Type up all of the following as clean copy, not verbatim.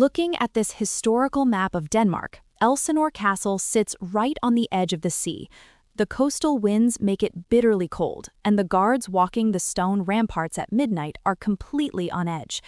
Looking at this historical map of Denmark, Elsinore Castle sits right on the edge of the sea. The coastal winds make it bitterly cold, and the guards walking the stone ramparts at midnight are completely on edge.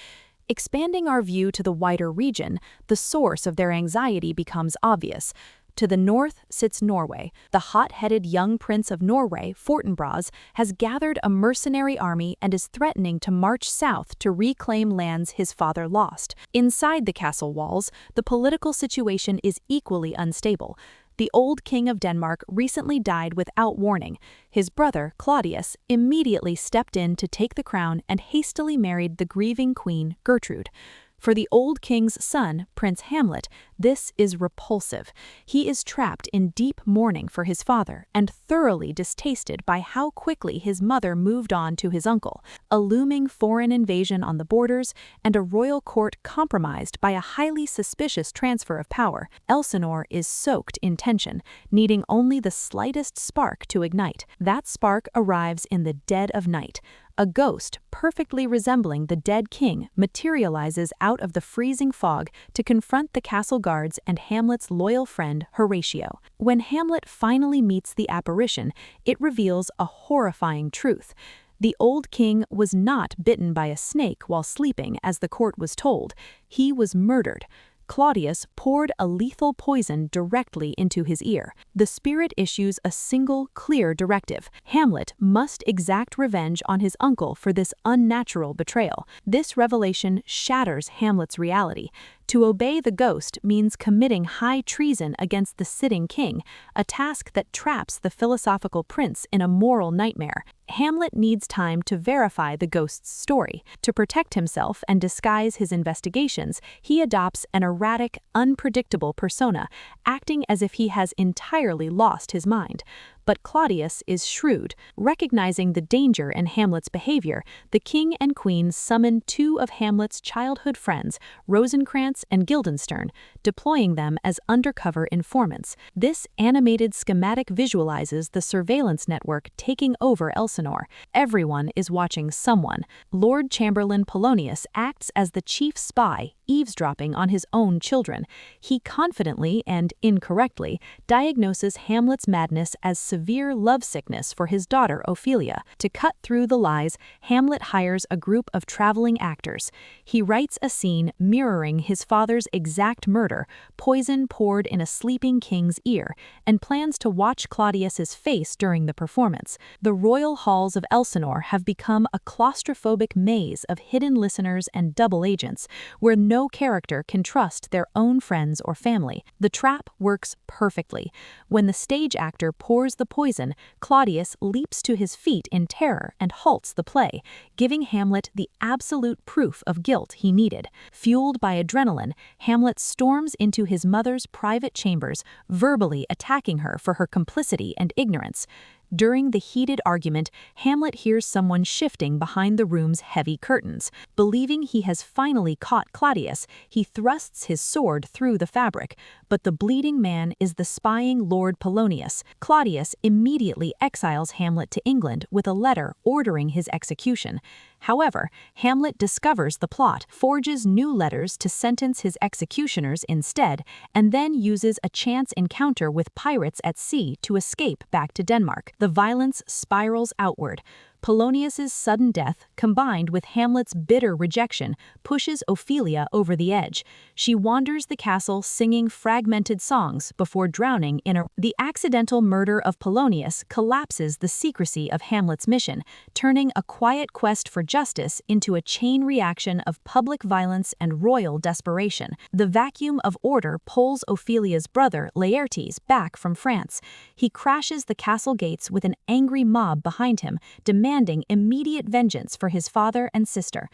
Expanding our view to the wider region, the source of their anxiety becomes obvious. To the north sits Norway. The hot-headed young prince of Norway, Fortinbras, has gathered a mercenary army and is threatening to march south to reclaim lands his father lost. Inside the castle walls, the political situation is equally unstable. The old king of Denmark recently died without warning. His brother, Claudius, immediately stepped in to take the crown and hastily married the grieving queen, Gertrude. For the old king's son, Prince Hamlet, this is repulsive. He is trapped in deep mourning for his father and thoroughly distasted by how quickly his mother moved on to his uncle, a looming foreign invasion on the borders, and a royal court compromised by a highly suspicious transfer of power. Elsinore is soaked in tension, needing only the slightest spark to ignite. That spark arrives in the dead of night. A ghost, perfectly resembling the dead king, materializes out of the freezing fog to confront the castle guards and Hamlet's loyal friend, Horatio. When Hamlet finally meets the apparition, it reveals a horrifying truth. The old king was not bitten by a snake while sleeping, as the court was told. He was murdered. Claudius poured a lethal poison directly into his ear. The spirit issues a single, clear directive. Hamlet must exact revenge on his uncle for this unnatural betrayal. This revelation shatters Hamlet's reality. To obey the ghost means committing high treason against the sitting king, a task that traps the philosophical prince in a moral nightmare. Hamlet needs time to verify the ghost's story. To protect himself and disguise his investigations, he adopts an erratic, unpredictable persona, acting as if he has entirely lost his mind. But Claudius is shrewd. Recognizing the danger in Hamlet's behavior, the king and queen summon two of Hamlet's childhood friends, Rosencrantz and Guildenstern, deploying them as undercover informants. This animated schematic visualizes the surveillance network taking over Elsinore. Everyone is watching someone. Lord Chamberlain Polonius acts as the chief spy, eavesdropping on his own children. He confidently and incorrectly diagnoses Hamlet's madness as severe lovesickness for his daughter Ophelia. To cut through the lies, Hamlet hires a group of traveling actors. He writes a scene mirroring his father's exact murder, poison poured in a sleeping king's ear, and plans to watch Claudius's face during the performance. The royal halls of Elsinore have become a claustrophobic maze of hidden listeners and double agents, where no character can trust their own friends or family. The trap works perfectly. When the stage actor pours the poison, Claudius leaps to his feet in terror and halts the play, giving Hamlet the absolute proof of guilt he needed. Fueled by adrenaline, Hamlet storms into his mother's private chambers, verbally attacking her for her complicity and ignorance. During the heated argument, Hamlet hears someone shifting behind the room's heavy curtains. Believing he has finally caught Claudius, he thrusts his sword through the fabric, but the bleeding man is the spying Lord Polonius. Claudius immediately exiles Hamlet to England with a letter ordering his execution. However, Hamlet discovers the plot, forges new letters to sentence his executioners instead, and then uses a chance encounter with pirates at sea to escape back to Denmark. The violence spirals outward. Polonius's sudden death, combined with Hamlet's bitter rejection, pushes Ophelia over the edge. She wanders the castle singing fragmented songs before drowning in a... The accidental murder of Polonius collapses the secrecy of Hamlet's mission, turning a quiet quest for justice into a chain reaction of public violence and royal desperation. The vacuum of order pulls Ophelia's brother, Laertes, back from France. He crashes the castle gates with an angry mob behind him, demanding immediate vengeance for his father and sister.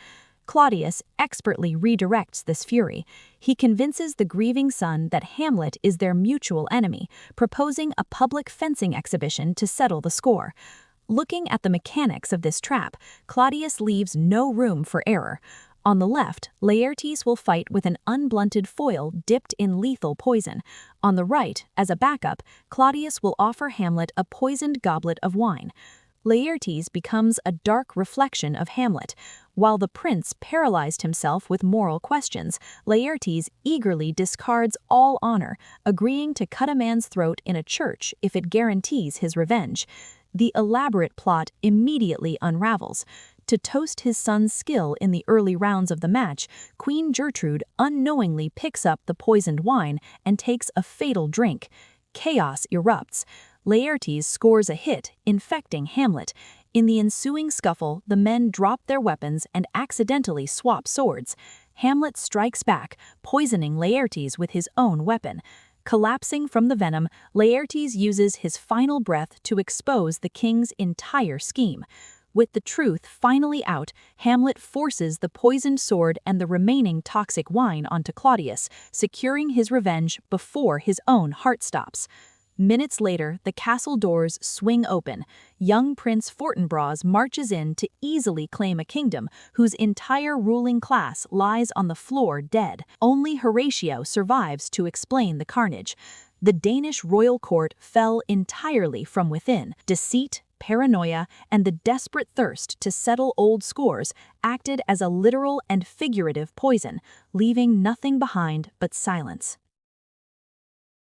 Claudius expertly redirects this fury. He convinces the grieving son that Hamlet is their mutual enemy, proposing a public fencing exhibition to settle the score. Looking at the mechanics of this trap, Claudius leaves no room for error. On the left, Laertes will fight with an unblunted foil dipped in lethal poison. On the right, as a backup, Claudius will offer Hamlet a poisoned goblet of wine. Laertes becomes a dark reflection of Hamlet. While the prince paralyzed himself with moral questions, Laertes eagerly discards all honor, agreeing to cut a man's throat in a church if it guarantees his revenge. The elaborate plot immediately unravels. To toast his son's skill in the early rounds of the match, Queen Gertrude unknowingly picks up the poisoned wine and takes a fatal drink. Chaos erupts. Laertes scores a hit, infecting Hamlet. In the ensuing scuffle, the men drop their weapons and accidentally swap swords. Hamlet strikes back, poisoning Laertes with his own weapon. Collapsing from the venom, Laertes uses his final breath to expose the king's entire scheme. With the truth finally out, Hamlet forces the poisoned sword and the remaining toxic wine onto Claudius, securing his revenge before his own heart stops. Minutes later, the castle doors swing open. Young Prince Fortinbras marches in to easily claim a kingdom whose entire ruling class lies on the floor dead. Only Horatio survives to explain the carnage. The Danish royal court fell entirely from within. Deceit, paranoia, and the desperate thirst to settle old scores acted as a literal and figurative poison, leaving nothing behind but silence.